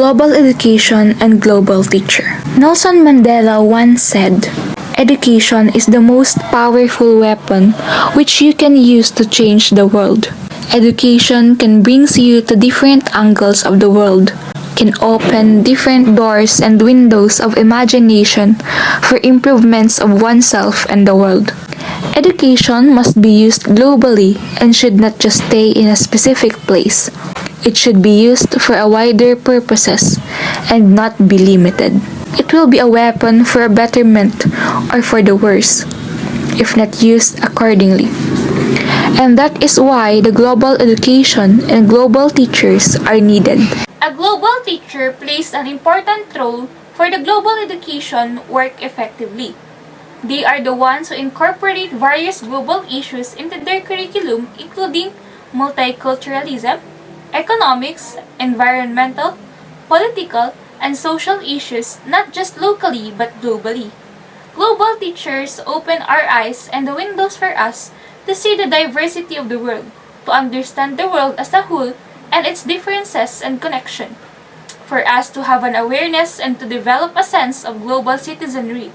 Global Education and Global Teacher. Nelson Mandela once said, "Education is the most powerful weapon which you can use to change the world. Education can bring you to different angles of the world, can open different doors and windows of imagination for improvements of oneself and the world. Education must be used globally and should not just stay in a specific place. It should be used for a wider purposes and not be limited. It will be a weapon for a betterment or for the worse, if not used accordingly. And that is why the global education and global teachers are needed." A global teacher plays an important role for the global education work effectively. They are the ones who incorporate various global issues into their curriculum, including multiculturalism, economics, environmental, political, and social issues not just locally but globally. Global teachers open our eyes and the windows for us to see the diversity of the world, to understand the world as a whole and its differences and connection, for us to have an awareness and to develop a sense of global citizenry.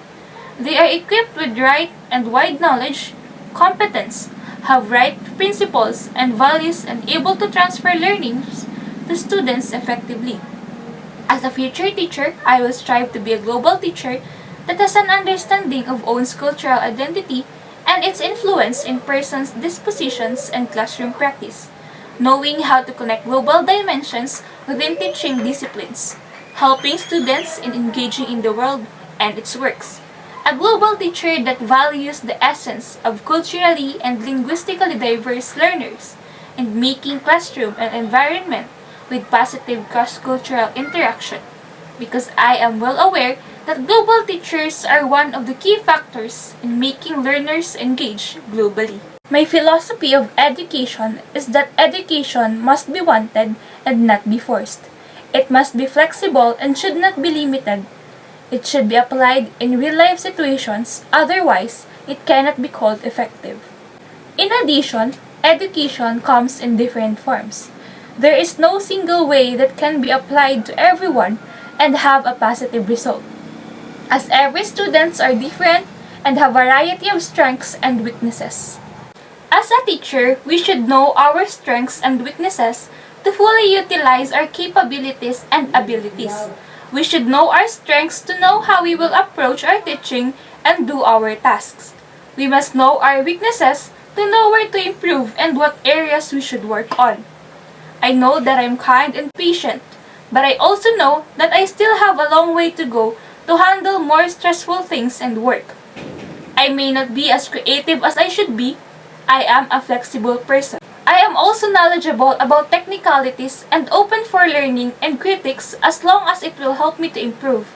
They are equipped with right and wide knowledge, competence, have right principles and values and able to transfer learnings to students effectively. As a future teacher, I will strive to be a global teacher that has an understanding of one's cultural identity and its influence in persons' dispositions and classroom practice, knowing how to connect global dimensions within teaching disciplines, helping students in engaging in the world and its works. A global teacher that values the essence of culturally and linguistically diverse learners and making classroom and environment with positive cross-cultural interaction, because I am well aware that global teachers are one of the key factors in making learners engage globally. My philosophy of education is that education must be wanted and not be forced. It must be flexible and should not be limited. It should be applied in real-life situations, otherwise, it cannot be called effective. In addition, education comes in different forms. There is no single way that can be applied to everyone and have a positive result, as every students are different and have a variety of strengths and weaknesses. As a teacher, we should know our strengths and weaknesses to fully utilize our capabilities and abilities. We should know our strengths to know how we will approach our teaching and do our tasks. We must know our weaknesses to know where to improve and what areas we should work on. I know that I'm kind and patient, but I also know that I still have a long way to go to handle more stressful things and work. I may not be as creative as I should be. I am a flexible person. I am also knowledgeable about technicalities and open for learning and critics as long as it will help me to improve.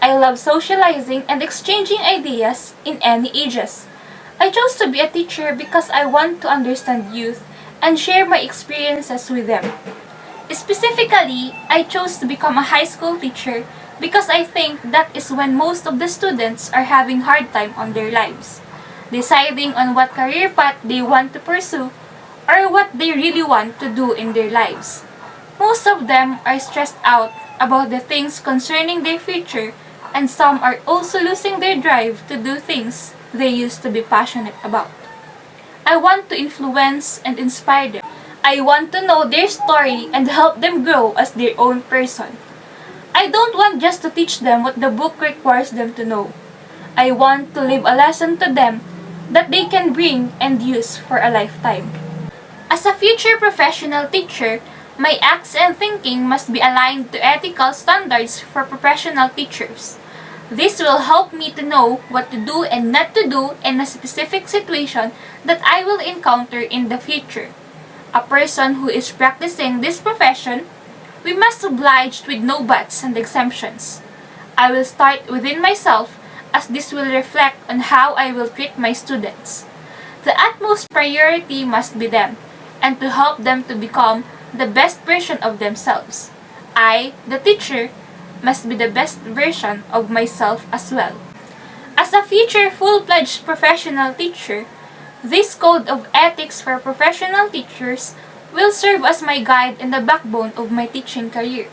I love socializing and exchanging ideas in any ages. I chose to be a teacher because I want to understand youth and share my experiences with them. Specifically, I chose to become a high school teacher because I think that is when most of the students are having hard time on their lives, deciding on what career path they want to pursue or what they really want to do in their lives. Most of them are stressed out about the things concerning their future, and some are also losing their drive to do things they used to be passionate about. I want to influence and inspire them. I want to know their story and help them grow as their own person. I don't want just to teach them what the book requires them to know. I want to leave a lesson to them that they can bring and use for a lifetime. As a future professional teacher, my acts and thinking must be aligned to ethical standards for professional teachers. This will help me to know what to do and not to do in a specific situation that I will encounter in the future. A person who is practicing this profession, we must oblige with no buts and exemptions. I will start within myself, as this will reflect on how I will treat my students. The utmost priority must be them, and to help them to become the best version of themselves. I, the teacher, must be the best version of myself as well. As a future full-fledged professional teacher, this code of ethics for professional teachers will serve as my guide and the backbone of my teaching career.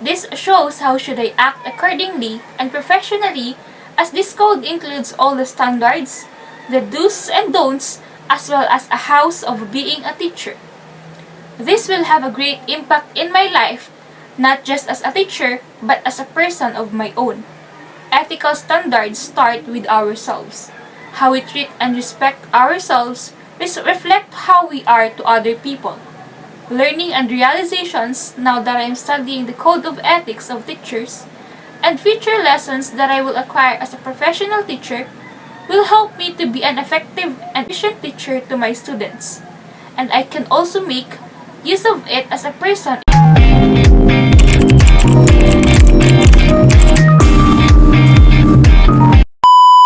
This shows how should I act accordingly and professionally, as this code includes all the standards, the do's and don'ts, as well as a house of being a teacher. This will have a great impact in my life, not just as a teacher, but as a person of my own. Ethical standards start with ourselves. How we treat and respect ourselves reflect how we are to other people. Learning and realizations now that I am studying the code of ethics of teachers, and future lessons that I will acquire as a professional teacher will help me to be an effective and efficient teacher to my students. And I can also make use of it as a person